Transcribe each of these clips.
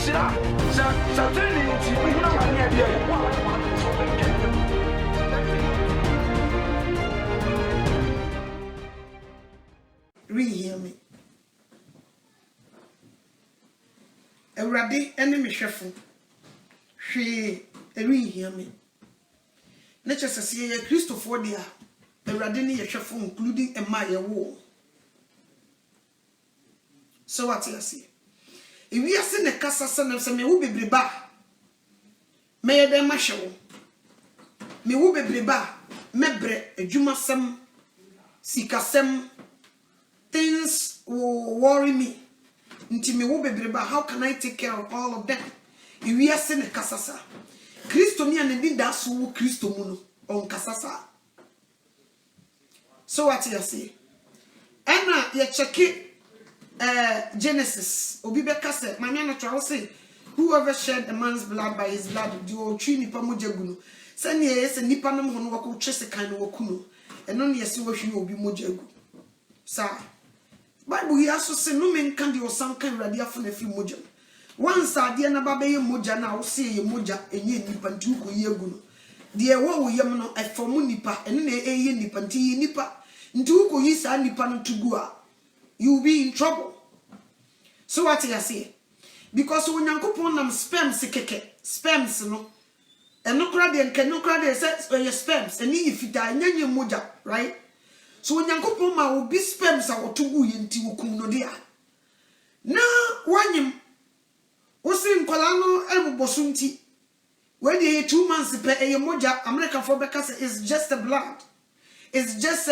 Sira, Saturday, you know, my idea. Hear me. Awurade ene me hwefo. Hwe hear me. Nature says ye Christopher dia. Awurade ne ye hwefo including Emma ye wo. So what you see? If we are seeing a kasa sana se me wo bebreba. Me ye dem mahwe. Me wo bebreba. Mebre adwumasem sikasem things will worry me. Nti me wo bebreba, how can I take care of all of them? If we are seeing a kasasa. Christo ni ane da so wo Christo mu no on kasasa. So what you say? Ena ye check Genesis. Obi be kase, mami na twa say whoever shed a man's blood by his blood do twi nipa mogya gu no. Se ne ye se nipa no ho no wako twese kan no waku no. Eno ne ye se wahwi obi mogya gu. Sa Bible here so say no men can the osan kan rade afo na fi mogya. Once ade na ba be ye mogya na wo se ye mogya enye nipa nti ko ye gu no. De wo wo yem no efomu nipa eno na eye nipa nti ye nipa nti ko yi sa nipa no tugu a you will be in trouble. So what you say? Because when Yankopon nam sperms keke, sperms no. And no crowd and can no crowd says your sperms and if you die nyanya moja, right? So when Yankopon ma will be sperms or to go into no dia. Now one yim was in Colano and Bosunti. When they 2 months per a moja, America for because it's just a blood. It's just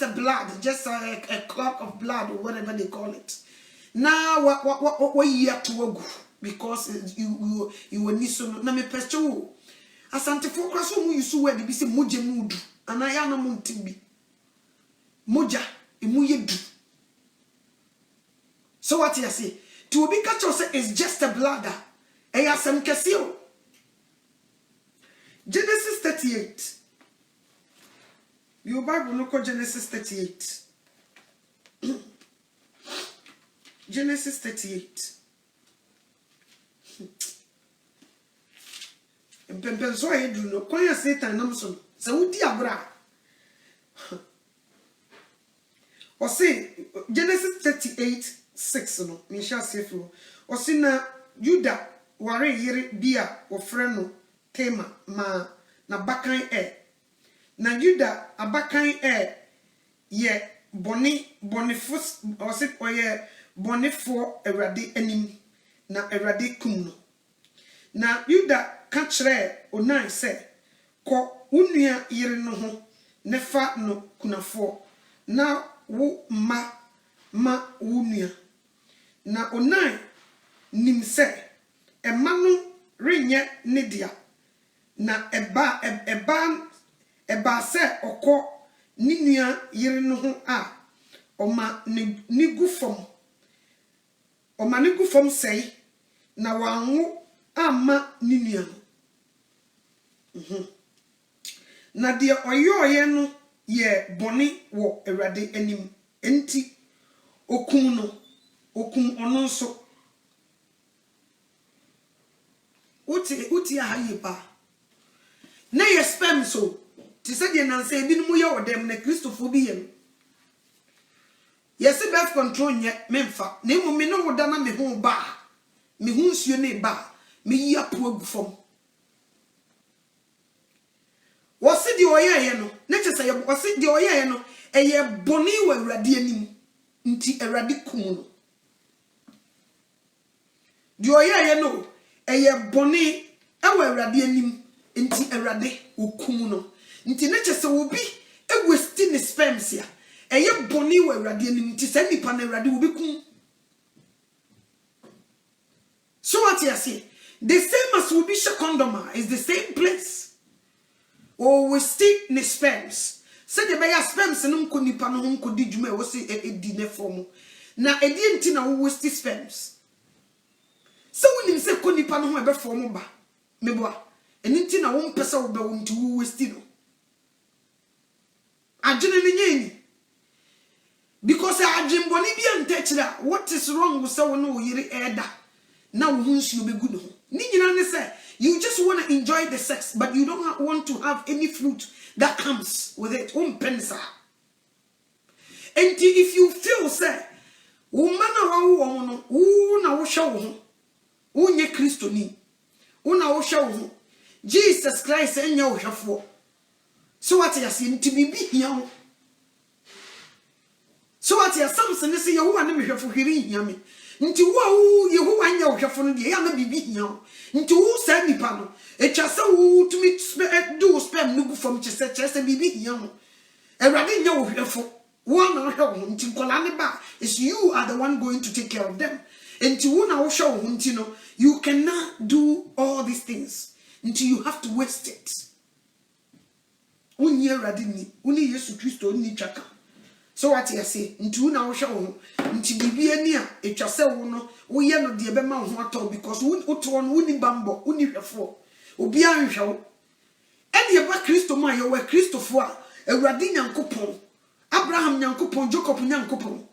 a blood, just a clot of blood or whatever they call it. Now what you have to go because you were niso na me pesto. Asante focus on you so where they be say moja mudu and I am no muntibi. Moja imuye du. So what you say? To be catch say is just a bladder. Eyasem kesio. Genesis 38. Your Bible look at Genesis 38. Genesis 38. Mpempen so e du no kwanya Satan nam so. Se wudi abra. O say Genesis 38:6 no. Me sha say flo. O say na Judah ware yere bia wo frɛ no Tema ma na bakan na Judah abakan ye bonifus or say oye bonifo Awurade anim na Awurade kum no na Judah ka kire Onan say ko unua yere no ho ne fa no kunafo na wo ma unua na Onan nim say ema no renye ne dia na eba se okọ ninua yire no ho a oma ni gufom sei na wanwo ama ninua no na de oyoye no ye boni wo Awurade anim enti okum ono nso uti ahaye ba na ye spam so ti se de nan se bi no mu ye odem na Christopher bi yem yes birth control nye memfa na mu me no woda na me ho ba me hu nsuo ne ba me yi apo agufom wose de oyeye no na che se ye wose de oyeye no eye boni wa Awurade anim nti Awurade kum no de oyeye no eye boni e wa Awurade anim nti Awurade okum no nti na chese obi egwesti ne sperms ya eye boni wa Awurade anim nti se nipa na Awurade obi kum. So what you say? The same as will be Shakondoma is the same place. Or we stick ne sperms. Say the beya sperms no nko nipa no nko di djuma wo se di ne form. Na edi enti na wo stick sperms. So when him say ko nipa no ho ebe form ba. Meboa. Eni enti na wo mpesa wo be wo nti wo stick no. Adwene ne nyenyi. Because adwemboni bi antechira what is wrong with so no yiri eda. Now you be good. You just want to enjoy the sex, but you don't want to have any fruit that comes with it. And if you feel say, woman na unye Kristo ni una Jesus Christ enya ohwefo. So what you see to be here. So what you Samson say you want me hwefo hwiri hia me. Nti wo Yehowa nya ohwefo no de ya na bibi hia. Nti wo sa nipa no etwa se wo to me do spam no gu from chese bibi hia ho. Ewrade nya ohwefo. One na hwe nti kola ne ba is you are the one going to take care of them. Nti wo na wo hwe ho nti no you cannot do all these things until you have to waste it. Unye ewrade ni uni Yesu Kristo ni twaka. So what you say nti na wo hwe ho nti bibi ani a etwa se wo no wo ye no de be ma ho ato because wo to no uni bambo uni hwefo obi an hwe wo e de ba Kristo ma ye wa Kristofo a ewrade Nyankopon Abraham Nyankopon Jacob Nyankopon.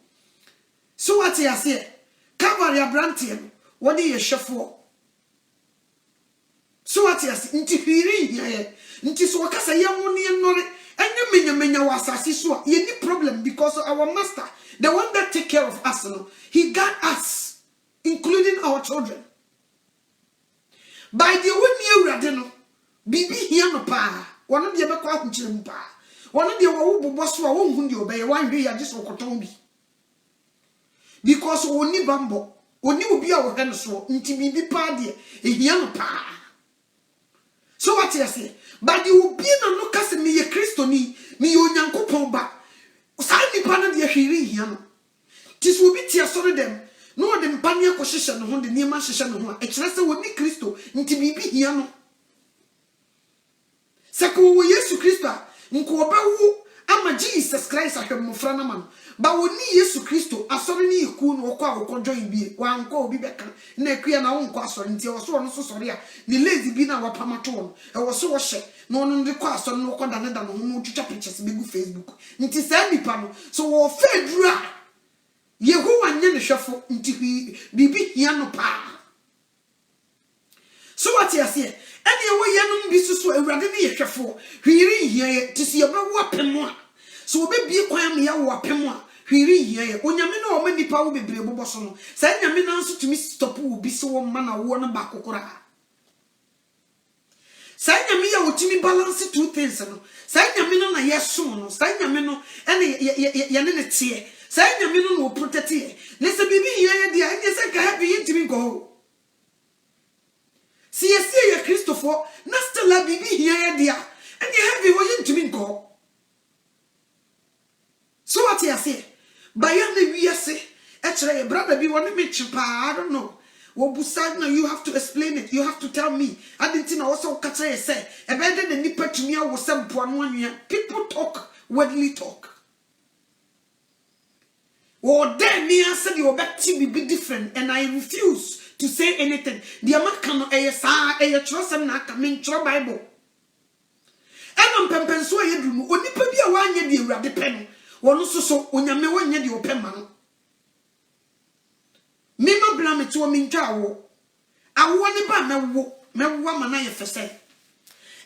So what you say Calvary Abrantian what ye hwefo. So what you say nti hwiri hia nti so wakasa ye mo ne nnore enye menya wasasi so ye ni problem because our master the one that take care of us no he got us including our children by the one ewrade no bibi hia no pa wono de be kwa ahunchirem pa wono de wo bobo so a wo hu de obeye wan hwe ya jeso koton bi because oni bambo oni obi a wo hwe no so nti bibi pa de ehia no pa. So what you say? But you be no kase me ye Kristo ni me ye Onyankopon ba. Sa nipa na de hwiri hia no. Tis will be tia sori dem. No de mpani akohyehyɛ no ho de niema hyehyɛ no ho a ekire sɛ woni Kristo nti bibi hia no. Sɛ ko wo Yesu Kristo a nko obawu ama Jesus Christ ahwemmofra na ma no. Ba woni Yesu Kristo asori ni yiku no okwa okojoin bie wa nko obi beka na ekua na wonko asori nti wo so no so sori a ni lazy bi na wapamato no e wo so wo hye no no ndi kwa asori no koda ne da no no twitwa pictures be gu Facebook nti sa nipa no so wo fa dura Yehowa nye ne hwefo nti bibi hia no pa. So what you say ene wo ye no bi so ewrade ne ye hwefo hwiri hia ye ti se ye be wo apemo a so obebie kwan me ya wo apemo a hwiri hia ye onyame na o ma nipa wo bebre bobo so no sa nyame na nso tumi stop wo bi so wo ma na wo no ba kokora sa nyame ya otumi balance two things no sa nyame no na yeso no sa nyame no ene ye ne tie sa nyame no no protect ye ne se bibi hia ye dia enye se ka happy ye timi go si ye Kristofo na stella bibi hia ye dia enye happy wo ye timi go. So what you say? Bayan na wiase ekere brother bi woni me chipa I don't know. Wo busad na you have to explain it. You have to tell me. I didn't know also kata ye say e be de nipa tumi a wo sempo anu anua. People talk worldly talk. Wo de me answer the obeti be different and I refuse to say anything. The amaka no e sa e trosem na aka me ntro Bible. Eno mpempenso ye drum onipa bi a wanye de Awurade pe no wono so onyame wonye de opema no mema bla me to mi ntwa wo awo ne ba mewo ama na ye fese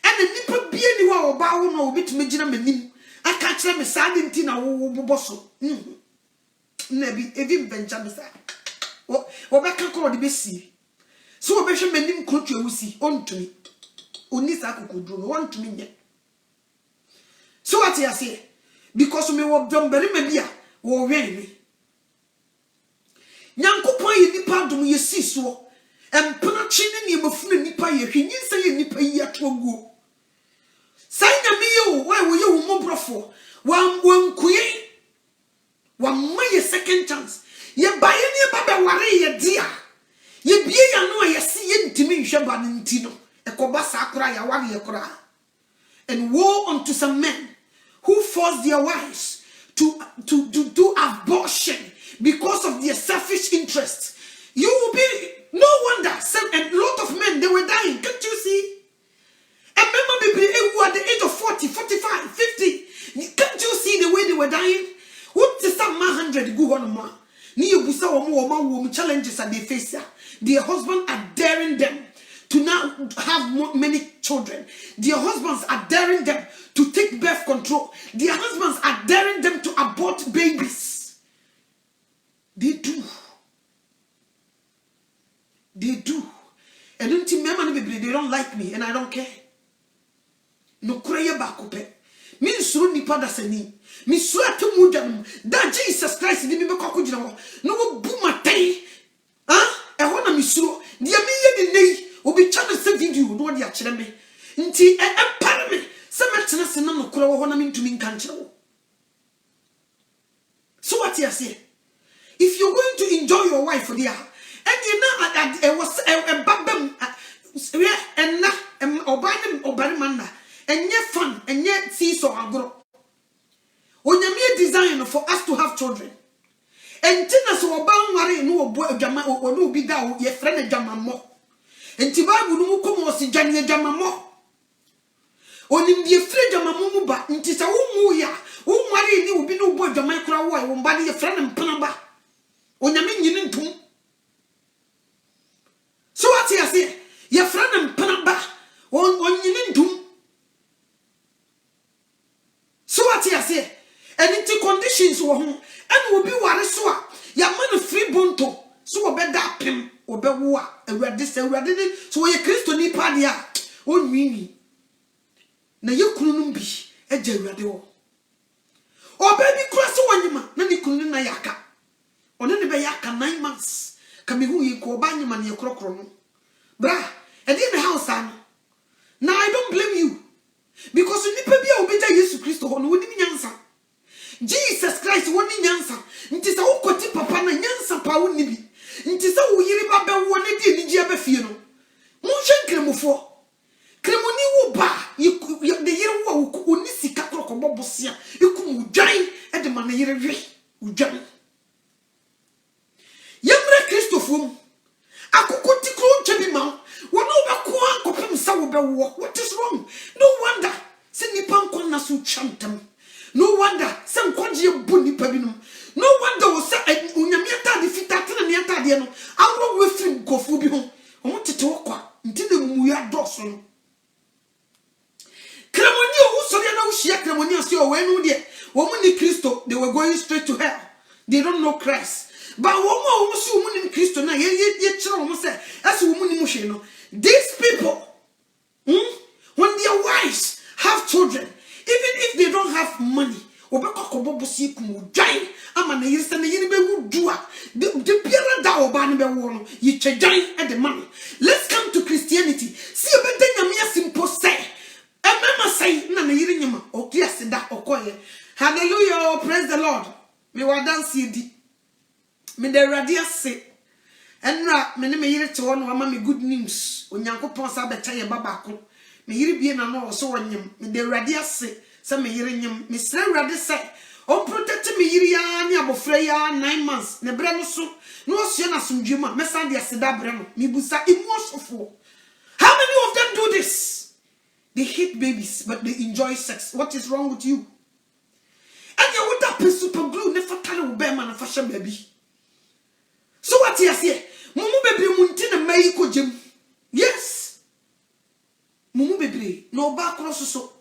ene nipa bie ni wa oba wo no obetime gina manim aka kire me sa de nti na wo boboso na bi evi benja me sa wo be ka ko de besi so wo be hwe manim krotu awusi ontumi oni sa kokodro no ontumi nye. So what you say because me wo dombere me bia wo wen Nyankopon ye nipa dum ye siso empena chi ne ne mafuna nipa ye hwinyin se ye nipa yi atoguo sanya me ye wo ye wo mobrofo wankuye wamma ye second chance ye baye ne baba ware ye dia ye bie ya no ye se ye ntimi nhwe ba ne ntino ekoba sa akora ya ware ye kora. And woe unto some men who force their wives to do abortion because of their selfish interests. You will be no wonder. A lot of men, they were dying. Can't you see? And remember, people at the age of 40, 45, 50. Can't you see the way they were dying? What is that 100 go on? Ni busa omo challenges that they face. Their husbands are daring them to now have many children. Their husbands are daring them to take birth control. Their husbands are daring them to abort babies. They do. They do. And they don't like me and I don't care. No kreye bakope. Me nsuru nipa da sani. Me suru atemu dwanum. Da Jesus Christ di me bekoko gina ho. No wo bu matai. Ehona na me suru. Dia me ye de nei. Obi cha na se video no de a kire me. Nti empare me. Se metena se na no kura wo ho na me ntumi nka nkire wo. So what you say? If you're going to enjoy your wife there, and you know it was a babam and na obani manna and yet fun and yet see so agro. When you mere design for us to have children. And tina so oban ware no obo jama or no be that your friend jama mo. And tiba no come was janye jama mo. Onim die free jama mo ba ntisa wo mu ya wo mare ni obi no obo jama kura wo wo ba ne friend mpana ba. Onyame nyini ntum. So what you say? Your friend and Panaba on Yinindum. So what you say? And into conditions were home and will be what I saw. Your man free bonto. So a bed up him or be war and read this and read it. So you Christo ni padia. Oh, me. Now you couldn't be a gerado. Oh, baby, cross one you man. Nani couldn't yaka. On any bayaka 9 months. Kamihu ye ko banyman ye krokrono. Bra, and in the house, now I don't blame you. Because you need to be obedient to Jesus Christ on winning answer. Jesus Christ winning answer. It is a ukoti papa na nyansa pa unibi. It is a uyiri baba one day in Jabba Fino. Motion cremofo. Cremoni ba, the year unisi kakro bobosia. You come giant at the man year ujani. Yamra Christopher. Akukoti kro chebi ma. Wono ba kwa kopem sa wo be wo. What is wrong? No wonder. Se nipa nkon na so chantam. No wonder. Se nkwaje bu nipa binum. No wonder wo se unyame atade fitata na ne atade no. Awro we firi gofu bi ho. Omo tete wo kwa. Ntine mumu ya doso no. Kremoni o sori na wo hia kremoni ase o we nu de. Wo mu ni Kristo, they were going straight to hell. They don't know Christ. But woman see woman in Christ na ye children say as woman in mushe no. These people, when their wives have children, even if they don't have money, obeka kobo bosi kumu jai ama na yirisa na yiri be wudua the biara da oba ne be wo no ye chejai at the money. Let's come to Christianity. See obeda nyame simple say emema say na yiri nyama okiase da okoye. Hallelujah, praise the Lord. Me wa dance di me de radia se enra me ne me yire te wo no ama me good news onyankopon sa beta ye baba ko me yire bie na no so wonyem me de radia se me yire nyem me sra rade se on protect me yire ya ni abofra ya 9 months ne bre no so no osie na somdwuma me sa de aseda bre no me busa imuosofo. How many of them do this? They hate babies but they enjoy sex. What is wrong with you? And you would up super glue never tell be man fashion baby. So what you say? Mumu bebre munti na mai ko jem. Yes. Mumu bebre no ba cross so.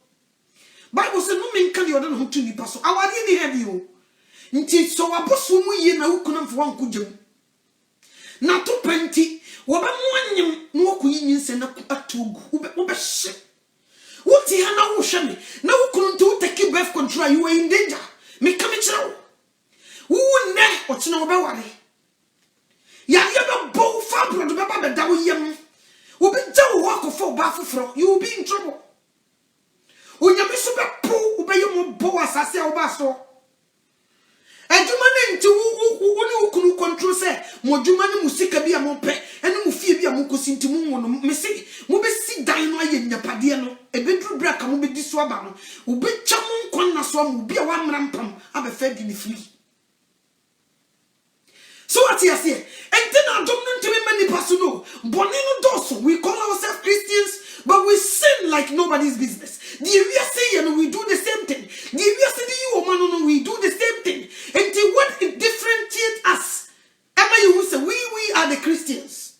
Bible say no men kan yoda na hotu ni paso. Awari ni heavy o. Nti so waboso mu ye na ukuna mfo wanko jem. Na to penti wo ba mu anyem na wo ko yin nse na atogu. Wo be hye. Wo ti ha na wo hwe me. Na wo kunu nti take birth control, you are in danger. Me come chiro. Wo ne o tena wo be ware. Ya be bow fabro do be ba da wo yam. Wo be jaw wo akofo ba foforo. You will be in trouble. Onyame so be po wo be yom bow asase wo ba so. Adwuma na nti wo ne ukunu control say mo dwuma ne musika bia mo pe ene mo fie bia mo kosi nti mo no me se mo be si dan no aye nyapade no e be duru braka mo be di so aba no wo be twa mo nkon na so mo bia wa mra mpam aba fa di ni free. So what you say? And then I don't know to be many personal. Bonino doso. We call ourselves Christians, but we sin like nobody's business. The area say we do the same thing. The area say you man we do the same thing. And what it differentiates us? Emma, you say we are the Christians.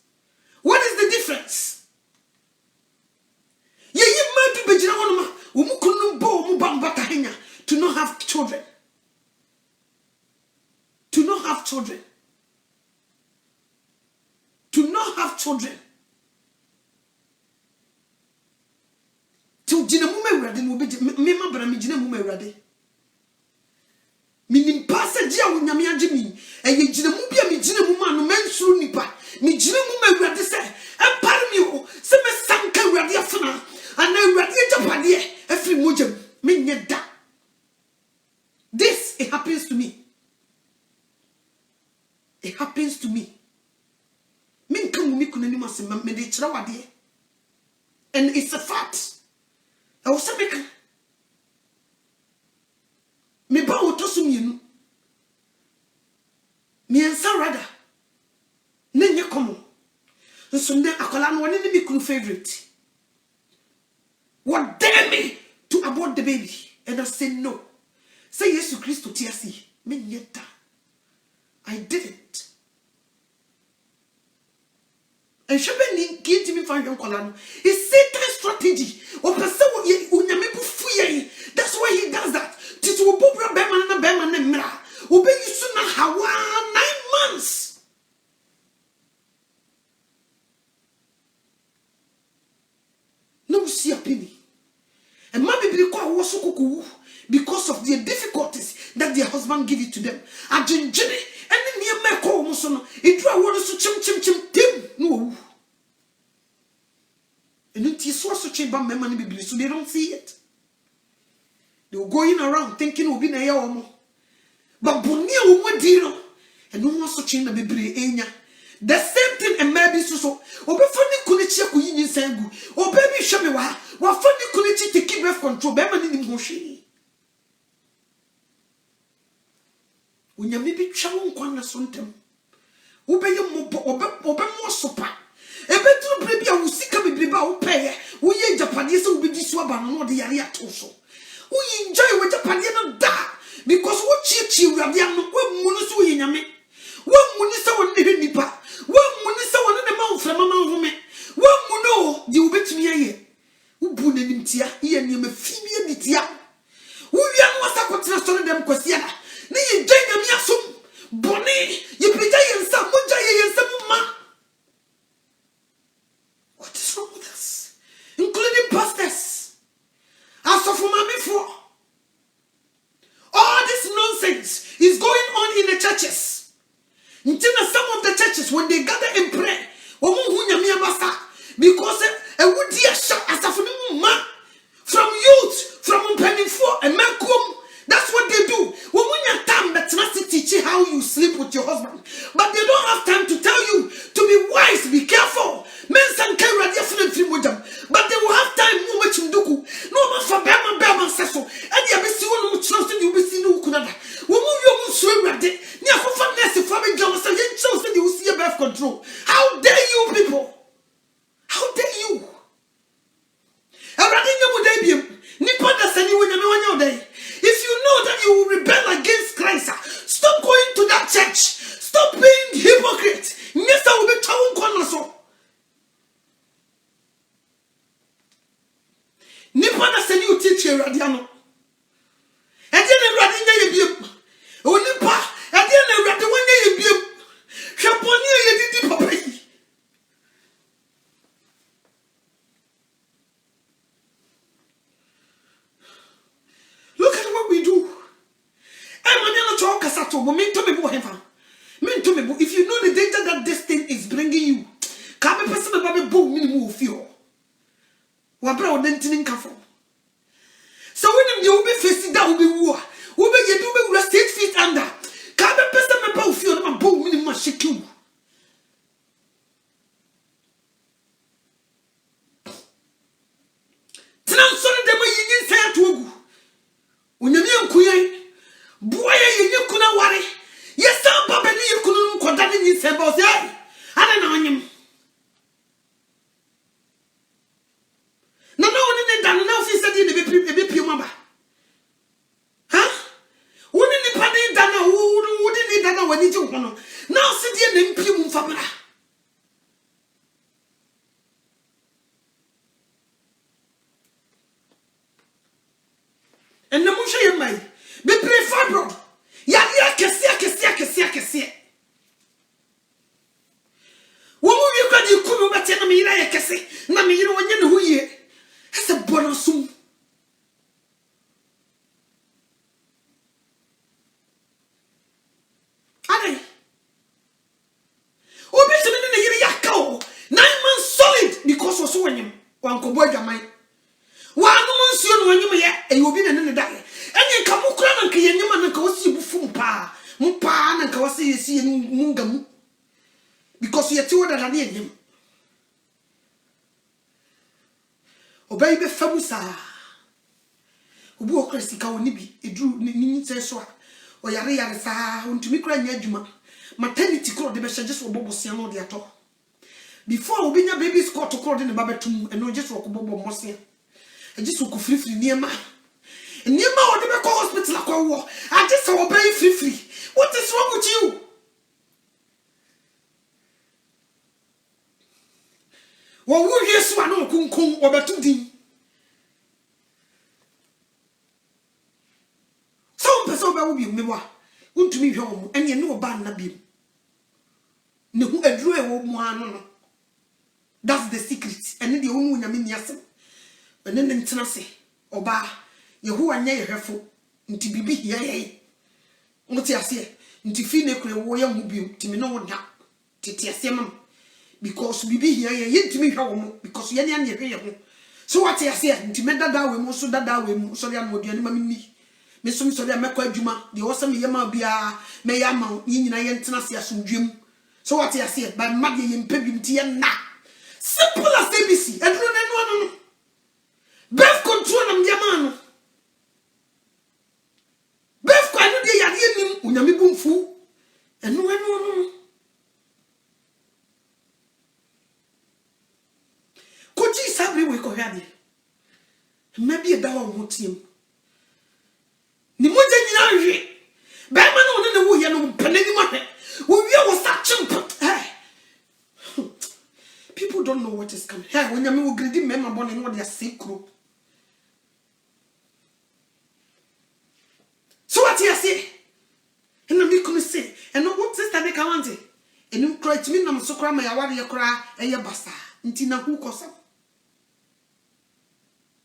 children. To Jina Mume Radi will be Mima Bramijina Mume Radi. Meaning passage when Yamia Jimmy, and you Jina Mubia Mijina Muma, men through Nipa, Mijina Mume Radi say, and pardon me, some Sanka Radiafana, and then Radia Padia, every Mujam, Minyada. This, it happens to me. It happens to me. Men come me kunanima se me de chrawade. And it's a fact. I was saying me ba otoso mienu. Me ensa rada. Na nye komo. Nso nde akola no woni me kunu favorite. What dare me to abort the baby? And I said no. Say yes to Christ to TSC. Me nyeta. I didn't. And Shabeni gave me for young Colano. It's Satan's strategy. That's why he does that. Tito Bobra Beman and Beman and Mra. Obey you soon Hawa 9 months. No see a penny. And maybe because of the difficulties that their husband give it to them. A ginjini and near Meko Musono. It was to chim. No. And it is also chamber memory Bible, so they don't see it. They were going around thinking we'll be na yaomo. But Bunia will deal. And no one such in the Bible. The same thing and maybe so. Obe funny kunichi ku yin sengu. Obe bi shame wa funny kunichi to keep breath control. Be man ni moshi. Unya mi bi twa won kwan na so ntem. Obe ye mo obe mo sopa. Ebe tru bre bia wo sika bebre ba wo peye. Wo ye japade se wo bi so aba no de yare ato so. Wo enjoy wo japade no da because wo chi urade no wo mu no so ye nyame. Wo mu ni se wo ne nipa. Wo mu ni se wo ne ma wo frama ma home. Wo mu no di wo betimi aye. Wo bu na nimtia ye ne ma fibie nitia. Wo wia no wasakotena so dem kwasia da. Ne ye gye nyame asom. Boni ye pija ye nsa moja ye nsa muma. What is wrong with us? Including pastors. As of mommy for all this nonsense is going on in the churches. Until some of the churches, when they gather and pray, because a woody as from youth, from penny for a man come. That's what they do. When time that's not to teach you how you sleep with your husband, but they don't have time to tell you to be wise, be careful. Men san carry but they will have time no much nduku. No man for Bama seso. And you be see one trust you be see no kunada. Wo mu yo mu so awrade. Ni akofa nurse for me jam say you trust you see a birth control. How dare you people? How dare you? Awrade nyamu dai biem. Nipa da sani wo nyame wanya odai. If you know that you will rebel against Christ, stop going to that church. Stop being hypocrite. Nyesa will be tawun kwana so. Nipa na sani uti radiano. Edi na radi nya yebiem. O nipa, edi na radi wanya yebiem. Hwaponi yedidi papa yi. Look at what we do. If you know the danger that this thing is bringing you, come a person about a boom minimum fear. What brought them to Ninkafo? So when you will be facing that will be war. Will be you do 6 feet under. Come a person about fear and boom minimum shake you. Transfer them when you say to you. When you kuye, boy, you couldn't worry. Yes, some Papa, you couldn't contact him. Say, boss, I don't know him. No, one done now. He said, "You be pure mama." Huh? Wouldn't the party done? Wouldn't he done when he took one? Now, sit here and pure family. And the musha you may be preferred, bro. Kesi. What you can you come because so wanyem wankobo adwaman wanu nsuo no wanyem ye eyobi na ne dae enye nka mukura na nka yenyem na nka wosi bufu mpa na nka wosi yesi mungamu because yeti woda na yenyem obey be famusa obu okresi ka woni bi edru ni nse so a oyare saa ontumi kura nya adwuma maternity kro de be just wo bobosia no de ato before obinya baby score to kro de ne babetum eno just wo bobo mosia just wo free niema wo de be ko hospital akwa wo I just wo pay free what is wrong with you wo wo yesu anu kunkun obetu din so person be wo bi mewa untumi hwe wo enye ne oba na bi ne hu aduru e wo mu anu no that's the secret ene de wonu nyame niasem ene ne ntena se oba yehowa nya yehwefo nti bibi hia ye ngote ase nti fi ne kure wo ya mu bi timi no woda tete ase mam because bibi hia ye ntimi hwe wo mu because ye ne an ye hwe ye ho so what ase nti medada we mu so dada we mu so ya no oduane mami ni mesum so ya mekwa adwuma de wo se me yema bia me ya ma nyina ye ntena se asomdwem so what ase by mad ye mpabim nti ye na simple as ABC edro no birth control na mdiama no birth kwa no de yade nim unyame bumfu eno no koji sabre we ko hwade mabi e dawo ho tiem ni moje nyina hwe ba ma no ne wo ye no panani ma hwe wo wie wo sa chimp people don't know what is coming. Hey, when you me grade member born in what they are secret. So what you say? And me come say, and no what sister they can want it. And you cry to me na so cry my award you cry e ya basa. Nti na hu kosa.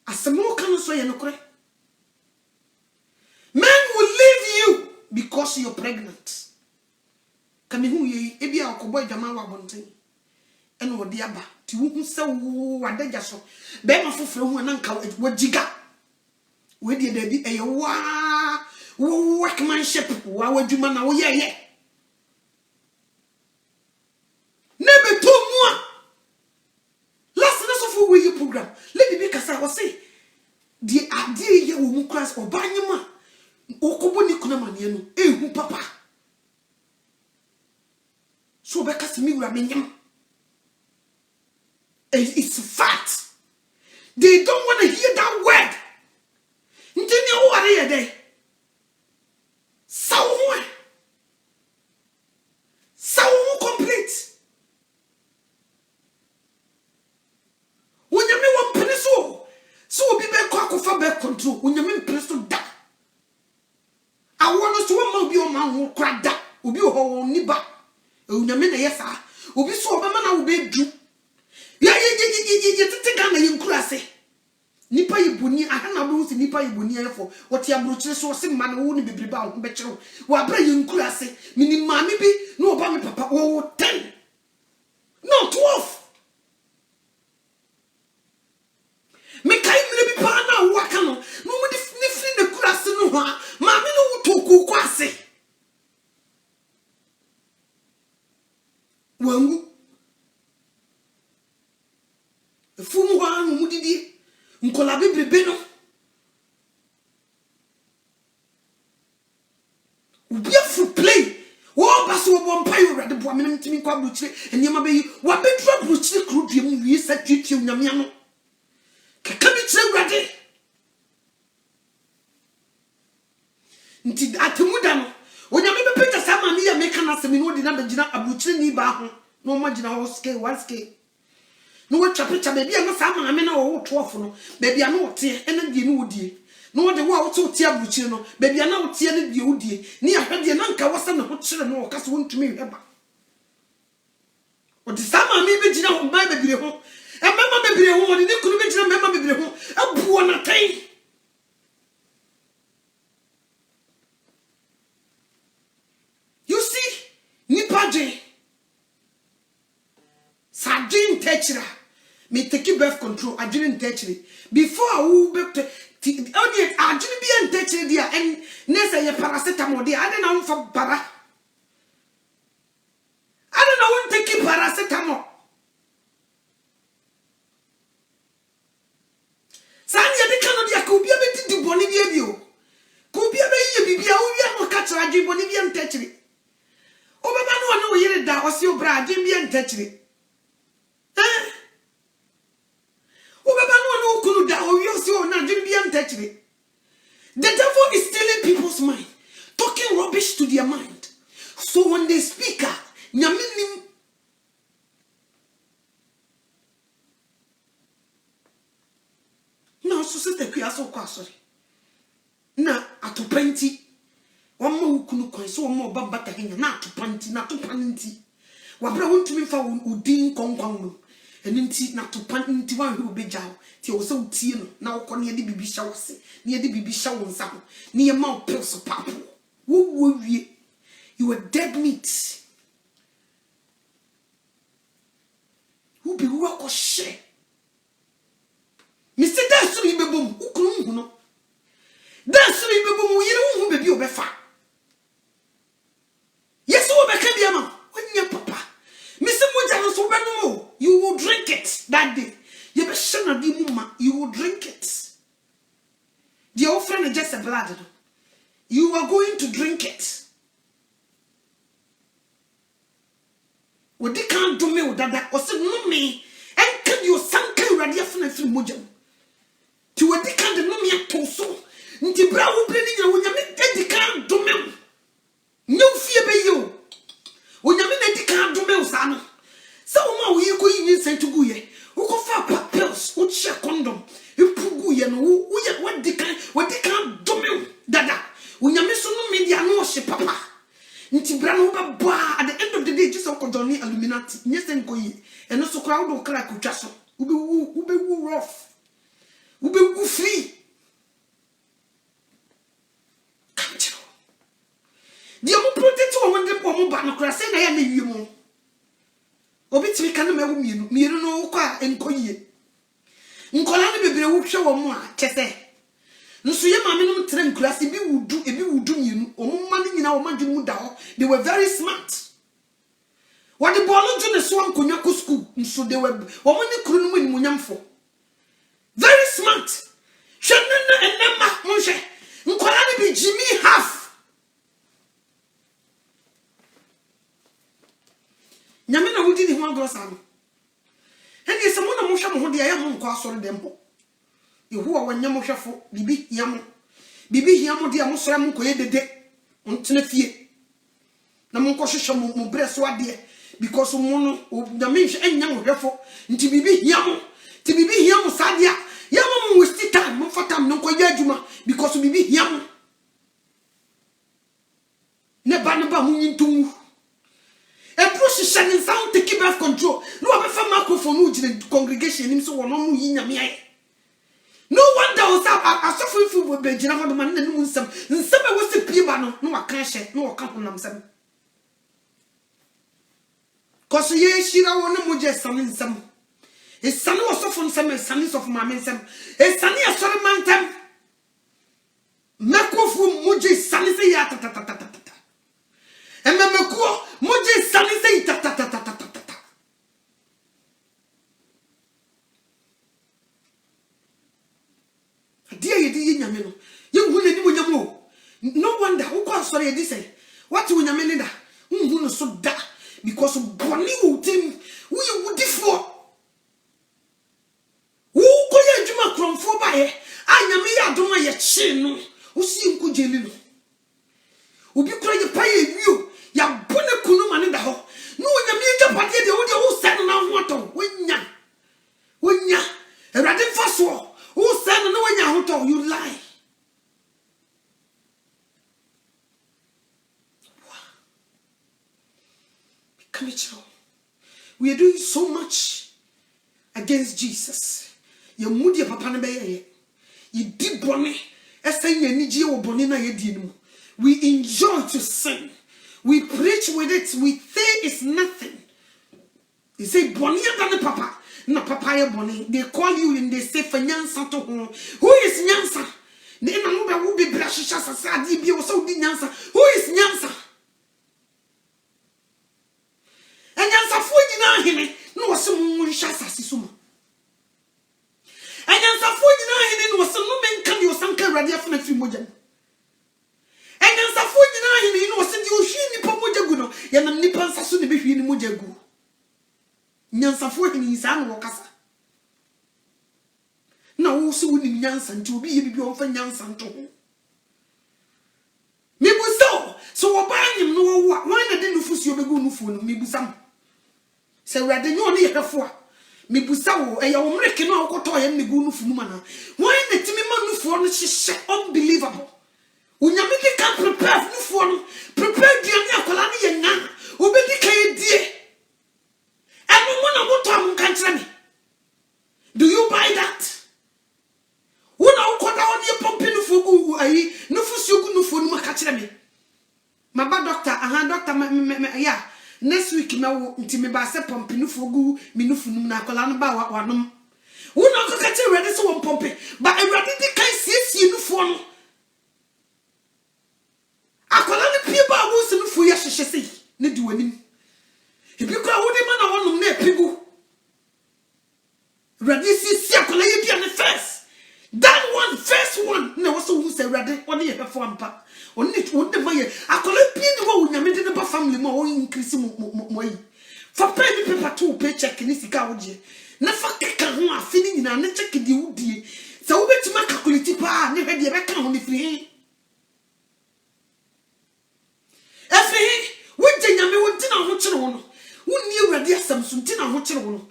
Asemo kan so ye no cry. Men will leave you because you're pregnant. Kami hu ye e bia okobo adwama wa bonten. Eno wodi aba ti wu se wo wadagya so be ma foforo hu na nka wajiga we de da bi eye wa workmanship wa wadwuma na wo ye ne be to mu a last na so for we program let me kasa wo say the idea ye wo mu class obanyema okobo ni kuna mane no ehu papa so be kasa mi wura menyam. It's fact. They don't want to hear that word. Ntini o are ye dey. Sawo complete. Unyame wo mpene so obi be kwa kofa be control. Unyame mpene so da. Awono so wo ma obi o ma ho kra da. Obi o ho ni ba. Unyame na yesa. Obi so obema na wo be du. Ya tete Ghana yinkurase nipa yibuni ahana bro si nipa yibuni efo woti abrochire so se ma no wo ni bebreba ho be kire wo abra yinkurase mini maami bi no oba me papa wo 10 no 12 me kai mle bi pa na wo aka no no mo di ni firi ne kurase no ho a maami no wo toku kwase wangu fumu wa no mudidi nkola bebrebe no ubia fu play wo baso wo bompa yo rade bo amene ntimi kwa bruchire eniema be yi wa bedra bruchire krudie mu wi sa twetwe nyamia no kaka bi chire rade nti atemuda no onyame be peta sama mi ya meka na semi no di na begina abruchire ni ba ho no mo gina ho scale one scale no what chapter baby no sa ma me na wo 12 no baby na wo tie ena die no wodie no wo de wo wo tie abuchire no baby na wo tie ne die wodie ni ahwede na nka wasa na ho kire no wo kase wontumi hweba o di sa ma me be gina ho ba bebire ho e mama bebire ho ni kunu be gina mama bebire ho abuo na tan you see ni paje sajin techira me take birth control. I didn't touch it before. I will be audience. I didn't be touch it there and next year paracetamol there. I don't know for para. I don't know when taking paracetamol. Sanya de kano dia ko bia beti di boni bia bio. Ko bia be ye bibia wo wi no ka kira dwi boni bia ntachiri. Obeba no na wo yire da o se obra dwi bia ntachiri. Obeba no kunu da o wi o se o na dwi bia ntachiri. The devil is stealing people's mind, talking rubbish to their mind. So when they speak, nyaminim no so se te kwa so kwa sorry. Na atopanti wamma wukunu kwan so wamma oba bata henya na atopanti wabra wontumi fa udin konkwan no eninti na atopanti wan hwe obejaw ti wo se utie no na wokọ ne de bibi hya wose ne de bibi hya wo nsa ho ne ye ma opil so papo wo wie you were dead meat who be work or share Mr. That's me bebum ukunu no that's me bebum yire wo bebi obefa yes wo beka bia ma onya papa Mr. Moja no so benu you will drink it that day you be shana di muma you will drink it the offering is just a blood you are going to drink it what they can't do me with that or say no me and can you sanka ready after free moja to what they can't do me at so nti bra wo bre ni nya wo nya me edi kan do me no fie be yo wo nya me na edi kan do me usa no se wo ma wo yi ko yi sent gu ye wo ko fa pills wo chia condom e pugu ye no wo ye what they can do me dada wo nya me so no me dia no hye papa nti bra no ba ba at the end of the day just ko Johnny Illuminati nyesen ko yi eno so kra wo do kra ko twa so wo be rough wo be free. The omo protect wo wonde po mo ba no kra se na ya na wie mo obitimi kan ma wo mienu no kwa enkoyie nkola ne bebre wo hwe wo mo a chese nso ye ma me no tre nkura se bi wudu mienu omo ma ne nyina wo ma dwemu da ho they were very smart what the ball do ne so ankonya ko school nso they were wo mo ne kru no mu nyamfo very smart hwe na enema mo hwe nkola ne bi Jimmy half nyame na wudi ni ho agrosa no edi se mo na mo hwe mo ho de ya mo nko asoro dem ho yehuwa wanya mo hwefo bibi hiamo de mo sora mo koye dede ontene fie na mo nko hwehwe mo breso ade because mo no nyame hwe anya mo hwefo nti bibi hiamo sadia ya mo westi time mo fatam no koye adwuma because bibi hiamo ne ba mo nyintumu she shining sound to keep birth control. No abefa microphone who the congregation him so wono mu yi nyame aye. No wonder o sa asofo fu bo be gina hodo man na nu nsam e wo se pie ba no aka hye no wo ka honam sam. Koso ye shira wo no mo je sam nsam. E sane wo sofo nsam e sane sofo ma me nsam. E sane asore mantam. Microphone mo je sane se ya ta. Ememekuo moje sanise ta. Dia yedi nyame no. Ye hu na ni mo nyamo. No wonder who kwa sorry yedi say. What you nyame ne da? Hu no so da because boni wo tim wo ye wudi fo. Wo ko ye adwuma kromfo ba ye. Anyame ya adoma ye chi no. Wo si nku jeli no. Obi kura ye pa ye wio. Ya bone kunu mane da ho no nyame agya pade de wo de wo sen na ho to wonya erade faso wo sen na wonya ho to you lie come here. We are doing so much against Jesus. Ye mudi papa na be ye ye di bone esen ya nije wo bone na ye di no. We enjoy to sin. We preach with it. We say it's nothing. You say, Bonia than the papa. na papaya boni. They call you and they say for nyansa to who is nyansa? They na mo be wo be brashisha sasa di bi wo so di nyansa. Who is nyansa? Nyansa fo nyina hene no wo se mo nhwa sase so mo. Nyansa fo nyina hene no wo se no menka di osanka awurade afuna fi mogya. Nyansa fo nyina hene no wo se di ohwi nipa mogya gu no ya nam nipa nsa so ne be hwi ni mogya gu. Nyansa fo hene isa no wo kasa. Na wo se woni nyansa nti obi ye bibi onfa nyansa nto ho. Mibusa so wo ba nyim no wo wa wan na de nufusuo begu nufuo no mibusa. Se awurade nyo ne yehefo a mibusa wo eya wo mreke no akoto ye megu nufu no mana wan na timi ma nufuo no hyehye unbelievable. Unyame de kan prepare nufuo no prepare duane akola ne ye nya obedi kan die. Eno mo na moto am kan kire me. Do you buy that? Una ukoda woni e pompe nufuo gu ayi nufusuo gu nufuo no maka kire me. Maba doctor doctor ya next week na wo nti me ba se pompe nufuo gu me nufu num na akola no ba wanom. Una ko ka kire ready so won pompe ba awurade di kan siesie nufuo no. Akola no pie ba wo se nufuo ya hyehye sei ne di wanim. Ebi kra wo de ma na wonom na epigu. Ready siesie akola ye bia ne first. That one, first one, no, so who say ready, one year before ampa. On it won't the way. I call it pin the one, you made the family more increase more. For pay the paper 2 paycheck in this gauge. Never can one feeling in a check in the woody. So we to make a quality pa, never the back on the free. Effie, what did you want dinner hotel? Who knew ready some dinner hotel?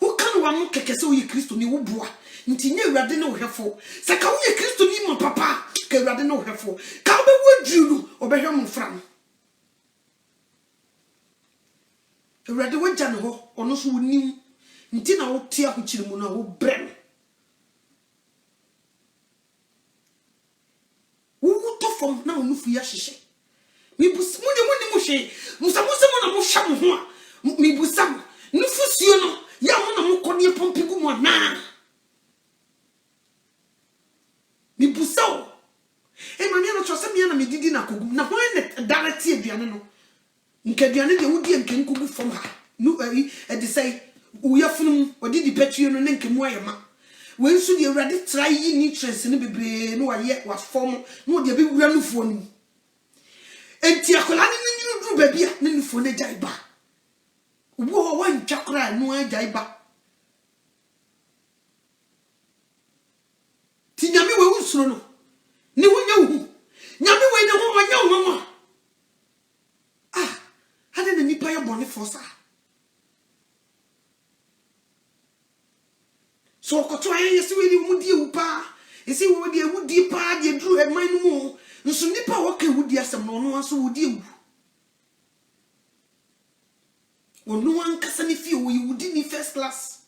Who can one keke so ye Christo ni ubwa? Nti nye awurade no hwefo saka wo ye Kristo ni mo papa ka awurade no hwefo ka be wodru no obehwe mo fra no awurade wagya ne ho ono so wonim nti na wo tia ho kire mu na wo brem wo to fom na onu fu ya hyehye mibus munye mo hwe musamusemo na mo hwa mo ho a mibusam nufusuo no ya mo na mo kode pompigu mo na mi busao e mami no chose mi na me didi na kogum na hwan ne direct aduane no nke aduane de wodi nke nkogu fom ha no e de say uyafunu odi di petue no ne nke mu ayema we nsu de awurade try yi nutrients ne bebre no waye wa fom no de be wura nufuo no enti akola ne nyinu duru ba bia ne nufuo ne jai ba wo wan twakra no ajai ba ti nyame we usuro no ni wonya wu nyame we ne ho wanya wo hade na nipa ya bone forsa so koto ayen yesi we ni mu die wu pa yesi we die wu die pa die dru e man no mu nso nipa wo ka wu die asem no no aso wu die wu wonu an kasa ni fi wo wu die ni first class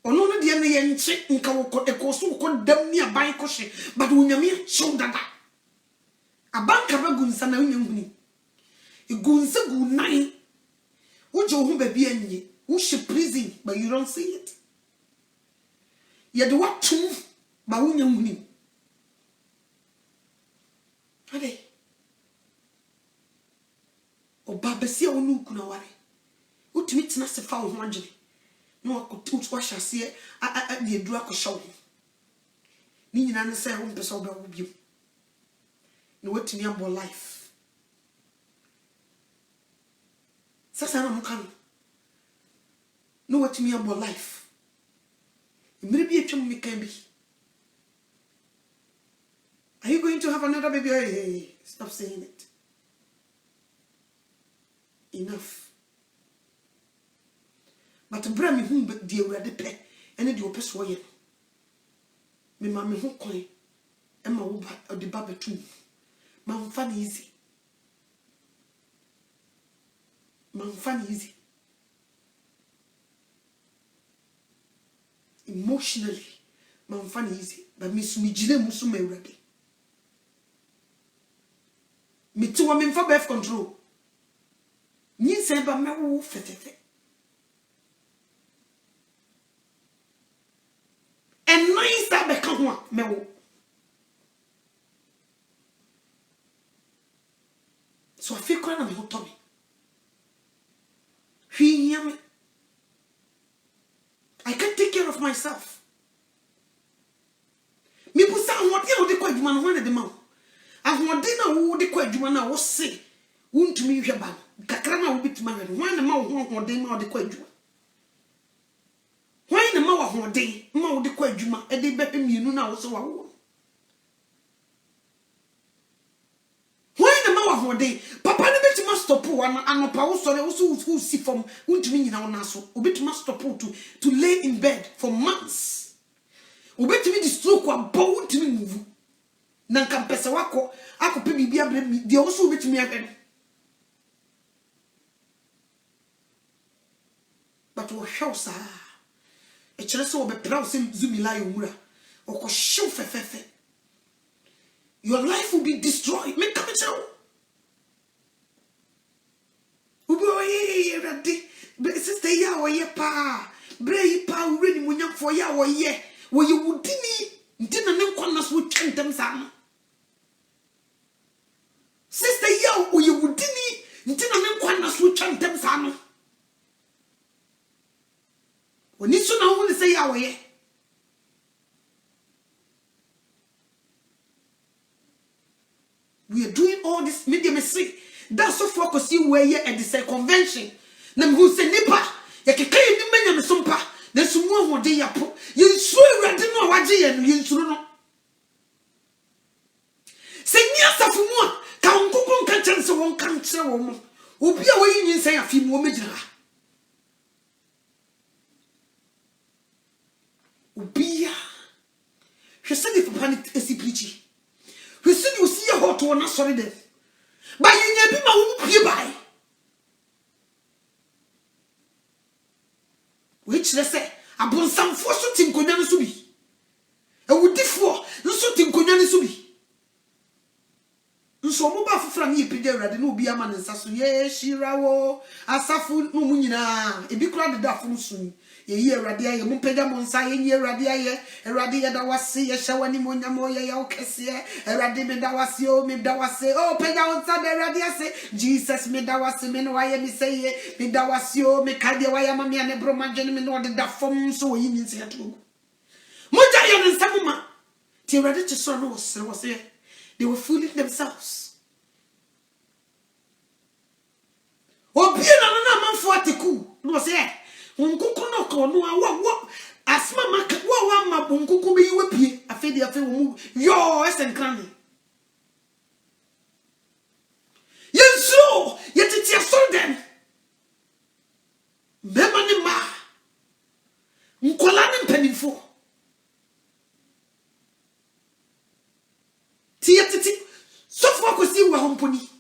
ono no de na ye nche nka wo ekoso ko dam ni aban ko hye but wonyame show dada abanka ba gunsa na wonyam gunsa gu nine wojo hu ba bi anye wo hye prison but you don't see it ye de what to ba wonyam huni ade oba besia wonu kuna ware utimi tina se fa wo ho agene no akotu hwahase de dura ko hyew ni nyina ne se wo mpesa oba wo biem no watini abo life sasa na mukano no watini abo life imre bi etwem mi kan bi. Are you going to have another baby? Hey, stop saying it. Enough. But bra me hu de awurade pe ene de opeso ye me ma me hu kwan e ma wo ba de ba betum ma mfa na easy emotionally ma mfa na easy but me sumi gire mu so ma awurade me ti wo me mfa birth control nyi se ba me wo fefefe ho mewo so afi kwa na me ho to me hwi hia me I can't take care of myself. Me busa ahode a wode kwa adwuma no ho na de ma wo. Ahode na wo de kwa adwuma na wo se wontumi hwe ba kakra na wo bitima hwe no ho na ma wo ahode ma wo de kwa adwuma. Ho na ma wo ahode ma wo de kwa adwuma e de bepe mienu na wo so wa wo. Ho na ma wo ahode papa ne betima stop wo anopa wo sore wo so si form wontumi nyina wo na so obetima stop to lay in bed for months. Obetimi di stroke wa bo wontimi move na nka pese wako akope bibia bre mi de wo so obetimi ahwe but wo hwe sa e kire so obe pra so zumila yomura okọ hwe fefefe your life will be destroyed make come tell ubi oye ready sister ya oye pa bre pa ure ni munyamfo ya oye wo ye wudini ntina ne nkwa na so twantem sa no sister ya wo ye wudini ntina ne nkwa na so twantem sa no oni so na wo ne say ya wo ye we are doing all this media message that's so focus you where ye at the convention na me hu say nipa ye kekai ni manya me sompa na sumu ahode yapo yensu awrade no waje ye no yensu no se nya safu mu ka nkokon ka chense won kan kire wo mo obi a wayi nyinsan afi mu o mejira obi a hwese de papa ni esiprichi hwese ni osi ye hot won na sori de ba yenya bi ma wo pie bai which they say abonsamfo so tinkonya no so bi ewudifo nso tinkonya no so bi nso mo ba fofra na yepide awrade na obi ama nsa so ye shirawo asafu no mu nyina ebi kura de dafo no so ye yi awrade aye mo peda mo nsa ye ni awrade aye awrade ye da wase ye shawani mo nyamo ye ya okese awrade me da wase o me da wase o peda onsa de awrade ase Jesus me da wase me no waye me say ye me da wase o me kade waye ma me ane bromagene me no de dafo so yi ni nsa to mo ja ye nsa mo ma ti awrade to so no was they were fooling themselves. Obi na manfo ateku no say nkuku no ko no awo asma maka wo ma nkuku be yiwe pie afedi afi wo mu yo esenkran yenso yetiti asol dem mema ni ma nkola ni mpanifo titi so for ko si wa homponi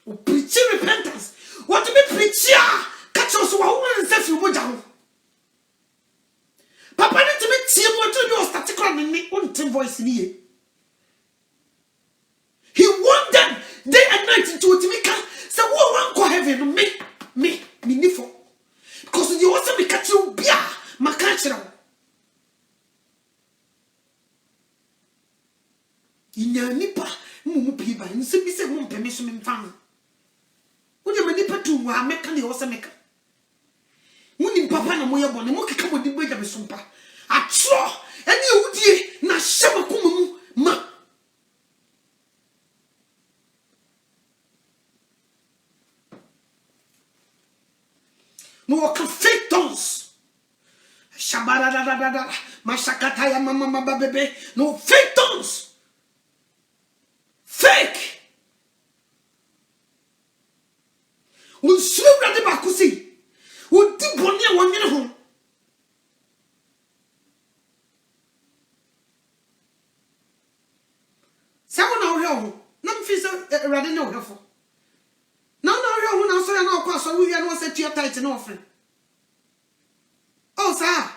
o preach repentance what to be preacher catch us wa won self you moja ho papa ni to be tie mo to do statistical ni on team voice ni ye he want them day and night into ultimate say wo wan go heaven me nifo because you also be catch you bia makachira inya nipa mumu piba nse bi se mo mpeme so memfan wo de manipa tu wa meka ne wo se meka muni papa na moye bone mo keka mo di gbeja me sompa atro ene ewudie na hyema kuma mu ma no ka fake tongues shabara da mashakata ya mama bebe no fake tongues fake. Un sura de bakusi. Un tibonia wanyene ho. Sawo na ohwe ho. Na mfi so rade na ohwe fo. Na ohwe ho na so ya na okwa so wi ya na se tua tight na ofre. Oh sa.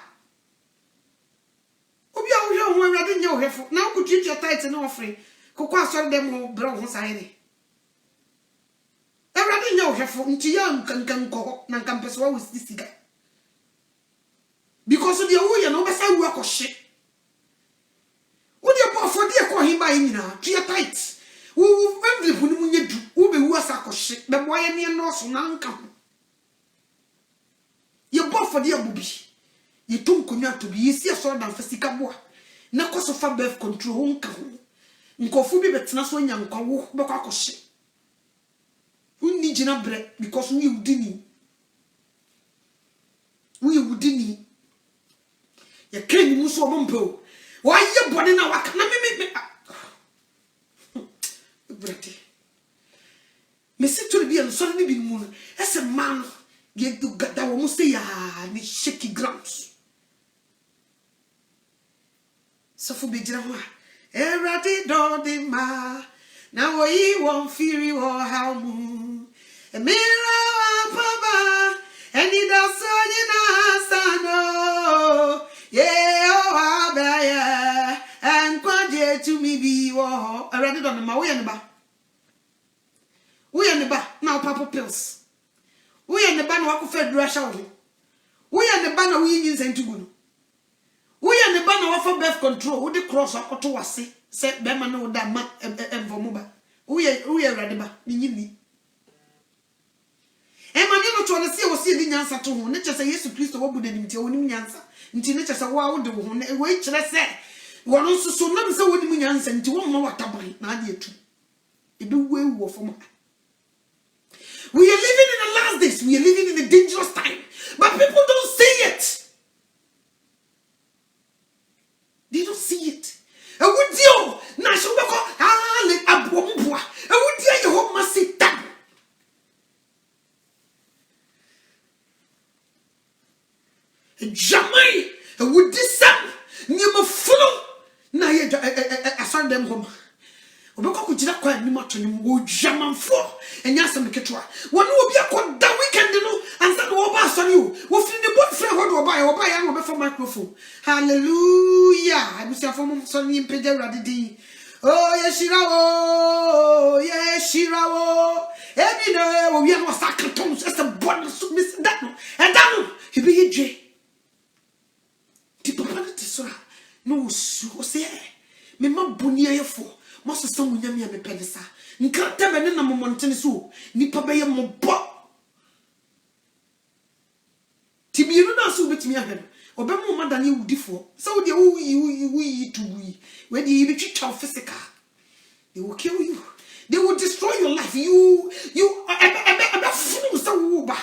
Obi a ohwe ho rade nya ohwe fo. Na ku tua tight na ofre. Kokwa so dem ho bro ho sai ni everybody nya ohwefo nti ya nkankan ko na nkampese wa wisi siga because the way you know besa work or shit. What you bought for dear call him by na to tight. Who every when you do, who be worse a shit, but why any no so nanka. You bought for dear booby. You don't come to be easier so than physical boy. Na cause of birth control unka. Nkofu bi betena so nyanka wo beko akoshe. Unni gina bre because we udini. We udini. Ya keni muso mompo. Why ye body na waka na me brate. Me sit to be and so ni bi mu. As a man ye do gada wo muste ya ni shaky grams. So for be gina ho. Eradi do di ma. Na wo yi won firi wo ha mu. E mira wa paba. Eni da so ni na sano. Ye o abaya. En kwaje to me bi wo. Eradi do ma wo ye ne ba. Wo ye ne ba na o papa pills. Wo ye ne ba na wa ko fe dura sha wo. Wo ye ne ba na wo yi nsentugu no. Wo ye ne ba na wa for birth control. Wo di cross akoto wase. Se be ma na wo da ma envomo ba. Wo ye Eradi ba ni nyini. E ma ni no to na se wo se di nyansa to ho. Ne che se Yesu Kristo wo bu de nimti wo nim nyansa. Nti ne che se wo wo de wo ho. Ne wo kire se wo no so nam se wo nim nyansa nti wo ma wataban na ade etu. E be wo for ma. We are living in the last days. We are living in a dangerous time. But people don't see it. They don't see it. E would you na so be ko le abomboa. E would you your home must down. Jamais e would this sam ni mo funo na ye asan dem home. Obeko ko jira kwa ni mato ni mo jamanfo enya asem ketwa wonu obi akoda weekend no ansa no ba asori o wo firi the board friend ho do oba ya no be for microphone hallelujah abusia for mo so ni mpege Eradi din oh yeshirawo ebi no wo wi no sakaton so se board so miss that no e da no he be hije ti papa no tisora no su o se me ma boni ayefo Most of some women have a pedesa. You can't tell me no mountain so. Nipa be mo bo. Tibi you know so bet me ahem. Obe mo ma dan you difo. So they we to we. When you be treat physical. They will kill you. They will destroy your life. You fool so ba.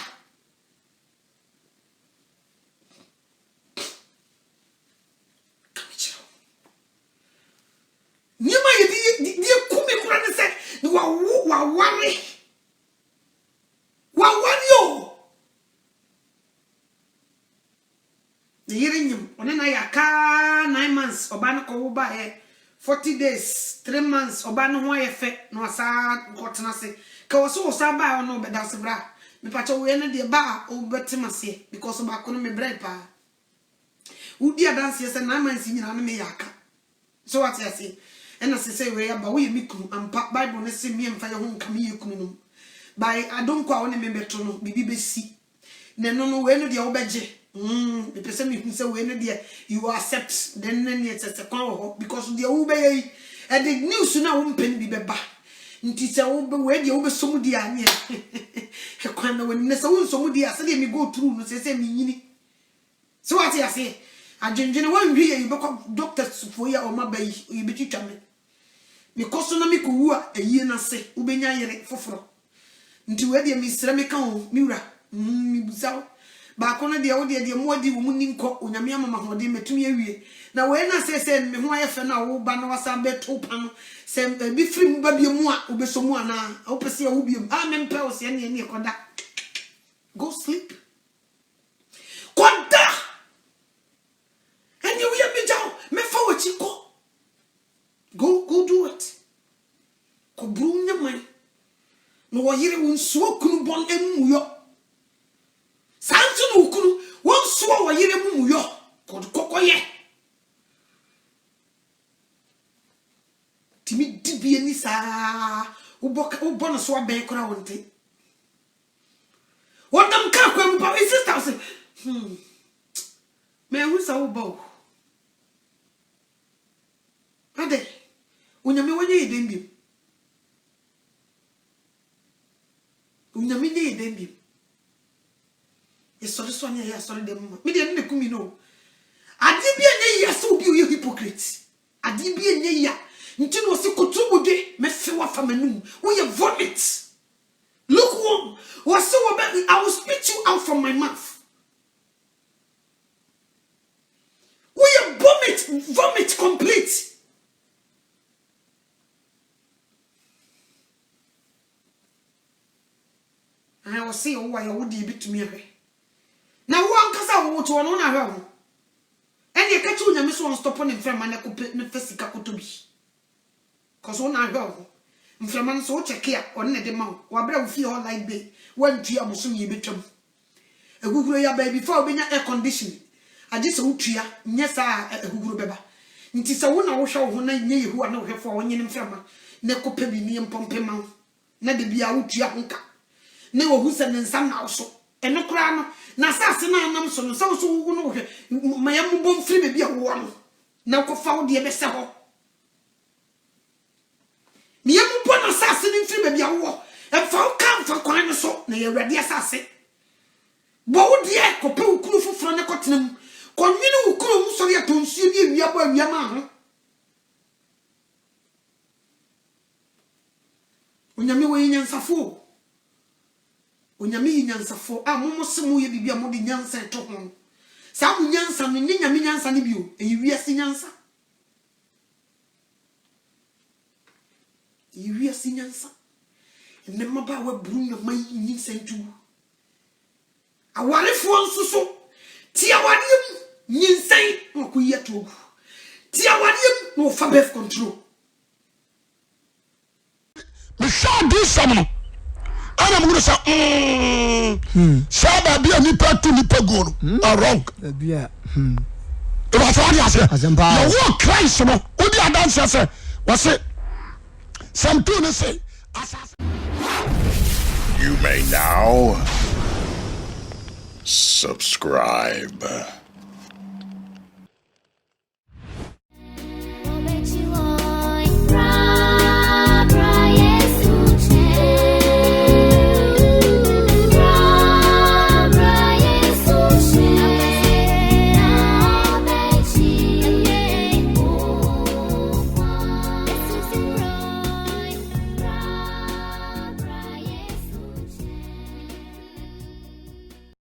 Nyama ye kumi kura ne se wa wari yo ne yiri nyim one na ya ka 9 months oba no ko ba e 40 days 3 months oba no ho ayefe no asa kotena se ka wo so sa ba no be da se bra me pa cho we ne de ba o betima se because ba ko no me bra pa udi adanse se 9 months nyina no me yaka so what you say and as I say, we are we miku and Bible ne say me and fire home come here kunu. By I don't call any member to no bibi see. No we no the obeje. The person you say we no there you accept then it's a call because the obey and the news now won't pen be ba. Nti say obe we the obe so dia anya. He kwana when ne so so dia say me go through no say me nyini. So what you say? I didn't want to you become doctors for your my bay, you be teacher me. Because na me ko a ye na se ubenya yere foforo nti we de mi sere me ka o miura mi busaw ba ko na de wo de mo adi wo ni nko onyame amama ho de metumi awie na we na se me ho ayefe na wo ba na wasa beto pa no se bi firi mu ba bi mu a obeso mu ana wo pese ya wo bi mu a me mpe o se ne koda go sleep koda and you hear me down me fa wo chiko Go do it. Ko brunya man. No wa yire won suo kunu bon emu yo. Santu no kunu won suo wa yire mu yo. Ko kokoye. Timi dibie ni sa. Ubo no so aben kora wonte. Wodam ka kwa mpa sisters. Me wo bo ade unyame wanye yedembim unyame nye yedembim yesori so anya yesori dem me de ne kumi no ade bia nye yeso obi o hypocrite ade bia nye ya nti no si kotubude me fe wa famanum wo ye vomit lukewarm was so I will spit you out from my mouth. We vomit complete. I will see why you would be to me. Now one casa will to one on her own. And you catch you miss one stop on in front of my physical to be. Cause on our own. Mframan so check here on the mount. Wabra feel all like bay. One tree of soon ye betray. A Google ya baby before being air conditioning. I just so tria, yes, a Google beba. It is a one I will show when I knew who are not here for one in Frama. Neco pebi me and pompe mount. Never be out tria unca. Never who send in some also. And no crown. Nassasina Namson, so know her. My young bone free may be a one. Now co found the best. Me am born assassin in free baby a war. And found come for quite so near ready assassin. Bow dear, copu crew for front of cotton. Conminu crew, so you don't see me, Yama. Unyami way in Safo. Unyami in Safo, I'm almost some way be a more than Yansa to home. Some Yansa, and Ninyaminans and you, and you are seeing answer. You are seeing answer. And never about what bring your mind in sent to. I want it for so. Tiawadium, Ninsay, or Kuyatu. Tiawadium, no Fabef control. Michelle do some. I'm going to say, Saba be a nipper to nipper go. Wrong. Yeah. It was all you said. You walk Christ, no. What the dancer say? Was it? Some people say, you may now subscribe.